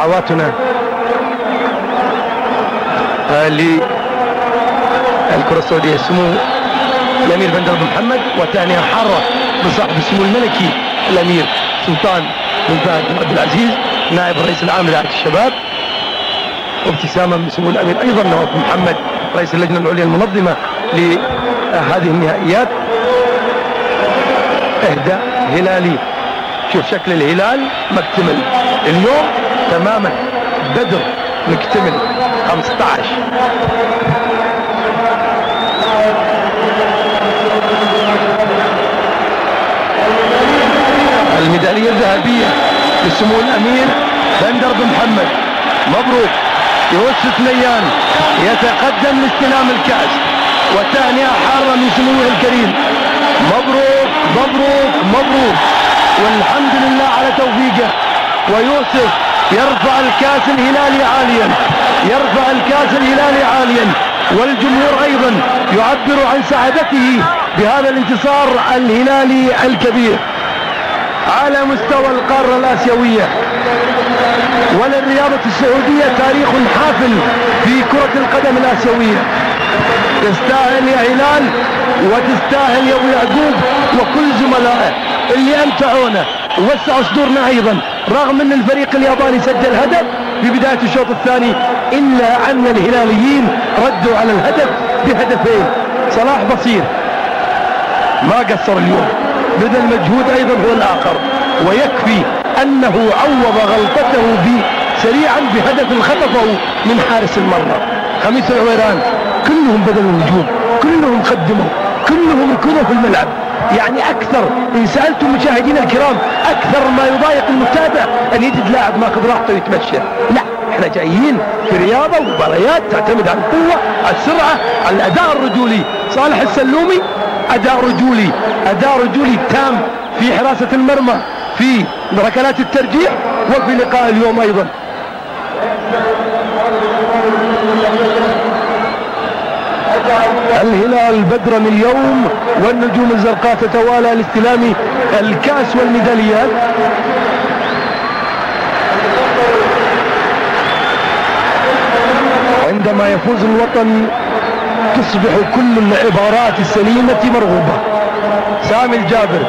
دعواتنا للكرة السعودية سمو الأمير بن درب محمد، وتهنئة حارة بصاحب السمو الملكي الأمير سلطان بن فهد بن عبد العزيز نائب الرئيس العام لرعاية الشباب، وابتسامة من سمو الأمير أيضا نواف بن محمد رئيس اللجنة العليا المنظمة لهذه النهائيات. إهداء هلالي، شوف شكل الهلال مكتمل اليوم تماما، بدر مكتمل 15. الميدالية الذهبية لسمو الأمير بن درب محمد، مبروك. يوسف ليان يتقدم لاستلام الكأس، وتهنئة حارة من سموه الكريم، مبروك مبروك مبروك، والحمد لله على توفيقه. ويوسف يرفع الكأس الهلالي عاليا، يرفع الكأس الهلالي عاليا، والجمهور أيضا يعبر عن سعادته بهذا الانتصار الهلالي الكبير على مستوى القارة الآسيوية. وللرياضة السعودية تاريخ حافل في كرة القدم الآسيوية. تستاهل يا هلال، وتستاهل يا ابو يعقوب وكل زملائه اللي امتعونا ووسعوا صدورنا ايضا، رغم ان الفريق الياباني سجل هدف في بداية الشوط الثاني، الا ان الهلاليين ردوا على الهدف بهدفين. صلاح بصير ما قصر اليوم، بذل مجهود ايضا هو الاخر، ويكفي انه عوض غلطته سريعا بهدف خطفه من حارس المرمى. خميس العويران كلهم بذلوا الهجوم، كلهم قدموا، كلهم يكونوا في الملعب. يعني اكثر ان سالتم مشاهدينا الكرام، اكثر ما يضايق المتابع ان يجد لاعب ماخذ راحته ويتمشى. لا، احنا جايين في رياضه ومباريات تعتمد على القوه، على السرعه، على الاداء الرجولي. صالح السلومي اداء رجولي، اداء رجولي تام في حراسه المرمى، في ركلات الترجيح، وفي لقاء اليوم ايضا. الهلال بدرا اليوم، والنجوم الزرقاء تتوالى لاستلام الكأس والميداليات. عندما يفوز الوطن تصبح كل العبارات السليمة مرغوبة. سامي الجابر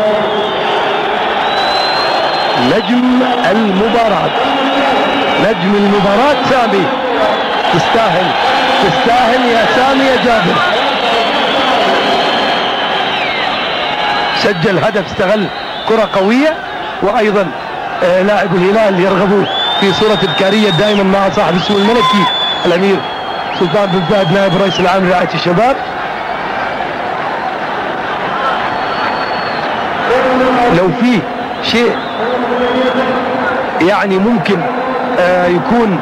نجم المباراة، نجم المباراة سامي، تستاهل تستاهل يا سامي يا جابر. سجل هدف، استغل كرة قوية، وأيضا لاعب الهلال يرغب في صورة إبكارية دائما مع صاحب السمو الملكي الأمير سلطان بن فهد نائب الرئيس العام لرعاية الشباب. لو في شيء يعني ممكن يكون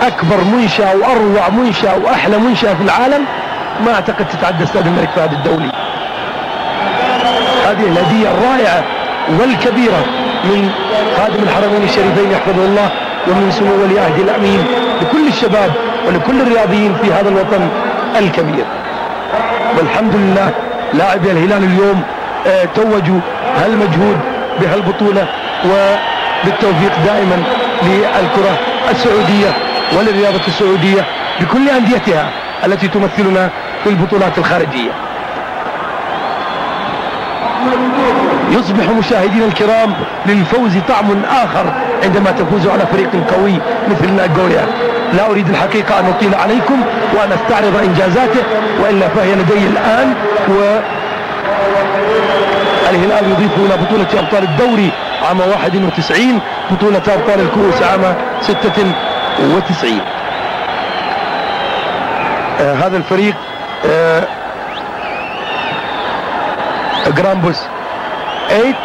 أكبر منشأة وأروع منشأة وأحلى منشأة في العالم، ما أعتقد تتعدى استاد الملك فهد الدولي. هذه الهدية الرائعة والكبيرة من خادم الحرمين الشريفين يحفظه الله، ومن سمو ولي عهد الأمين، لكل الشباب ولكل الرياضيين في هذا الوطن الكبير. والحمد لله لاعبي الهلال اليوم توجوا هالمجهود بهالبطولة، وبالتوفيق دائما للكرة السعودية وللرياضة السعودية بكل أنديتها التي تمثلنا في البطولات الخارجية. يصبح مشاهدينا الكرام للفوز طعم آخر عندما تفوزوا على فريق قوي مثل ناغويا. لا أريد الحقيقة أن أطيل عليكم وأن أستعرض إنجازاته، وإلا فهي لدي الآن. والهلال يضيف إلى بطولة أبطال الدوري عام 91 بطولة أبطال الكؤوس عام 96. هذا الفريق جرامبوس 8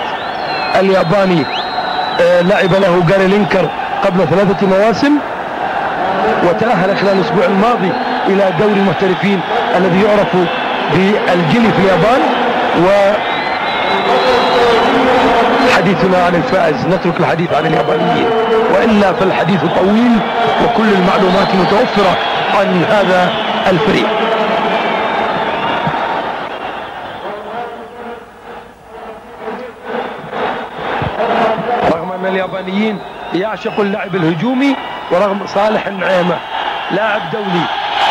الياباني لعب له جاري لينكر قبل 3 مواسم، وتأهل خلال الأسبوع الماضي إلى دوري المحترفين الذي يعرف بالجيلي في اليابان. وحديثنا عن الفائز، نترك الحديث عن اليابانيين، وإلا فالحديث طويل وكل المعلومات متوفرة عن هذا الفريق. رغم أن اليابانيين يعشق اللعب الهجومي، ورغم صالح النعيمة لاعب دولي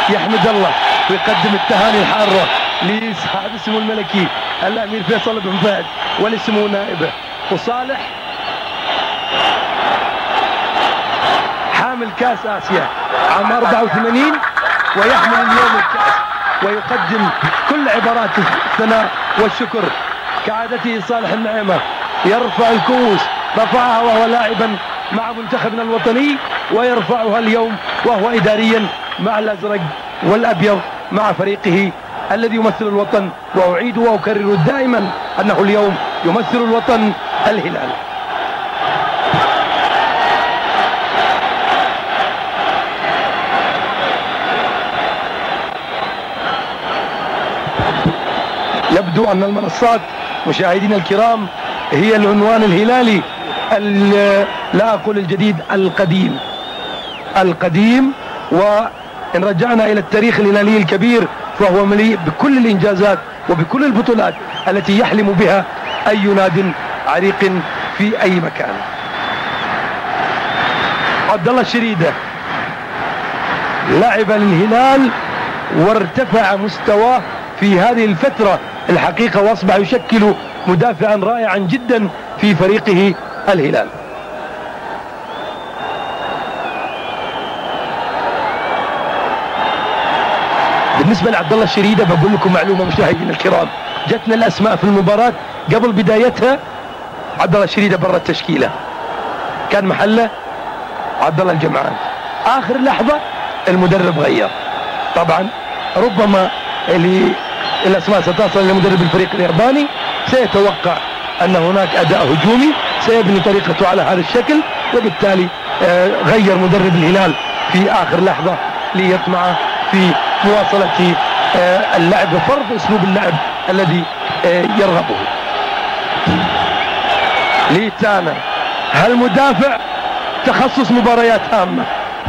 يحمد الله ويقدم التهاني الحارة لصاحب اسمه الملكي الأمير فيصل بن فهد ولسمو نائبه. وصالح حامل كاس آسيا عام 84 ويحمل اليوم الكاس ويقدم كل عبارات الثناء والشكر كعادته. صالح النعيمة يرفع الكؤوس، رفعها وهو لاعبا مع منتخبنا الوطني ويرفعها اليوم وهو إداريا مع الأزرق والأبيض مع فريقه الذي يمثل الوطن. وأعيد وأكرر دائما أنه اليوم يمثل الوطن الهلال. يبدو أن المنصات مشاهدينا الكرام هي العنوان الهلالي، لا أقول الجديد، القديم. وإن رجعنا إلى التاريخ الهلالي الكبير فهو مليء بكل الإنجازات وبكل البطولات التي يحلم بها أي ناد عريق في أي مكان. عبد الله الشريدة لعب للهلال وارتفع مستواه في هذه الفترة الحقيقة، وأصبح يشكل مدافعا رائعا جدا في فريقه الهلال. بالنسبة لعبد الله الشريدة بقول لكم معلومة مشاهدينا الكرام، جتنا الأسماء في المباراة قبل بدايتها عبد الله الشريدة برا التشكيلة، كان محله عبد الله الجمعان. آخر لحظة المدرب غير. طبعا ربما الأسماء ستصل لمدرب الفريق الياباني، سيتوقع أن هناك أداء هجومي سيبني طريقته على هذا الشكل، وبالتالي غير مدرب الهلال في آخر لحظة ليطمع في مواصلة اللعب وفرض أسلوب اللعب الذي يرغبه. ليتانا هالمدافع تخصص مباريات هامة،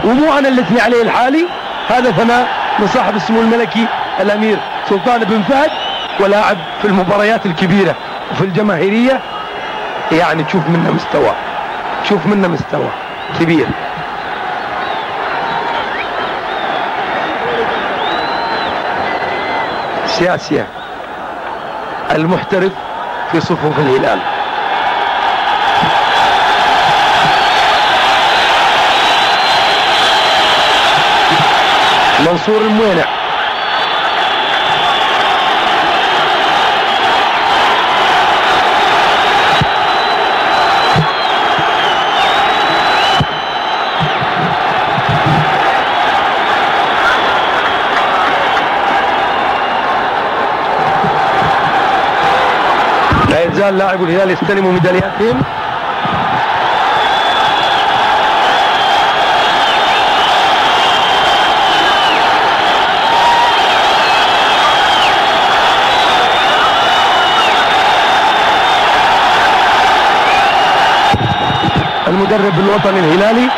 ومو أنا اللي أثني عليه الحالي، هذا ثناء من صاحب اسمه الملكي الأمير سلطان بن فهد، ولاعب في المباريات الكبيرة وفي الجماهيرية يعني تشوف منه مستوى كبير. سياسية المحترف في صفوف الهلال. منصور الموينع لا يزال لاعب الهلال يستلم ميدالياتهم. المدرب الوطني الهلالي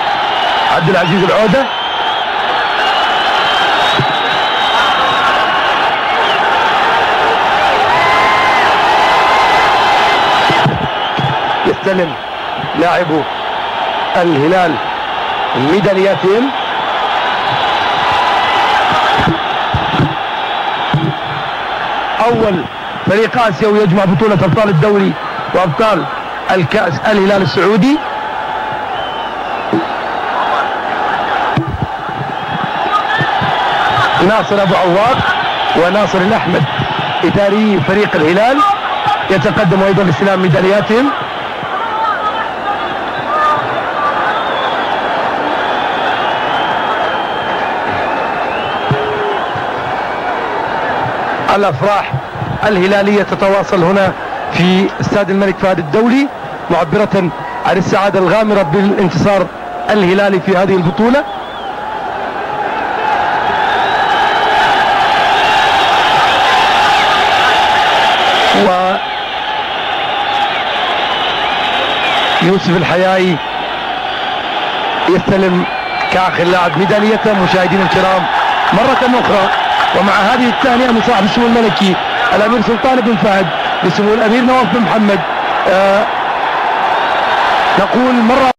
عبد العزيز العودة يستلم لاعبو الهلال ميدالياتهم. أول فريق آسيوي يجمع بطولة أبطال الدوري وأبطال الكأس الهلال السعودي. ناصر أبو عواد وناصر الأحمد إداري فريق الهلال يتقدم أيضا لاستلام ميدالياتهم. الأفراح الهلالية تتواصل هنا في استاد الملك فهد الدولي، معبرة عن السعادة الغامرة بالانتصار الهلالي في هذه البطولة. ويوسف الحيائي يستلم كآخر لاعب ميداليته. مشاهدينا الكرام مرة أخرى ومع هذه التهنئة من صاحب السمو الملكي الأمير سلطان بن فهد لسمو الأمير نواف بن محمد، نقول مرة